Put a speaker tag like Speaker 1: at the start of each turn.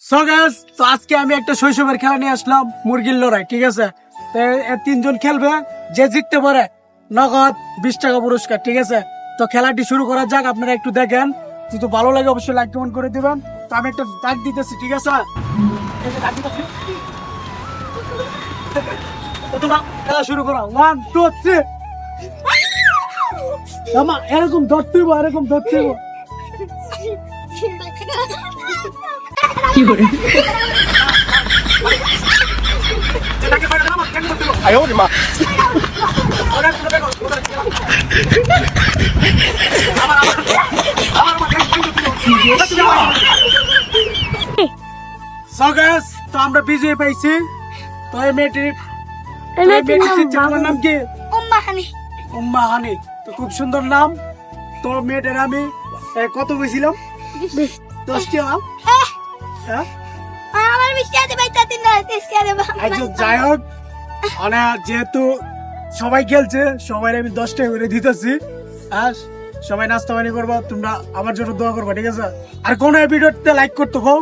Speaker 1: So guys, তো আজকে আমি একটা শৈশবের খেলা নিয়ে আসলাম, মুরগির লড়াই। ঠিক আছে, তো তিনজন খেলবে, যে জিততে পারে নগদ 20 টাকা পুরস্কার। ঠিক আছে, তো খেলাটি শুরু করা যাক। আপনারা একটু দেখেন, যদি ভালো লাগে অবশ্যই লাইক কমেন্ট করে দিবেন। তো আমি একটা দাগ দিতেছি। ঠিক আছে, এই যে দাগ দিতেছি। তো তোমরা খেলা শুরু করো। 1 2 3। আমা এরকম ধরতে হইব, এরকম ধরতে হইব। So guys, তো আমরা বিজয় পাইছি। তো এই মেয়েটির নাম কি? উম্মা হানি। তো খুব সুন্দর নাম। তো মেয়েটার আমি কত বলছিলাম? 10 টাকা। হ্যাঁ, যাই হোক, মানে যেহেতু সবাই খেলছে, সবাই আমি 10 টাকা করে দিতেছি। আর সবাই নাস্তা পানি করবো, তোমরা আমার জন্য দোয়া করবো। ঠিক আছে, আর কোন ভিডিওতে লাইক করতে গো।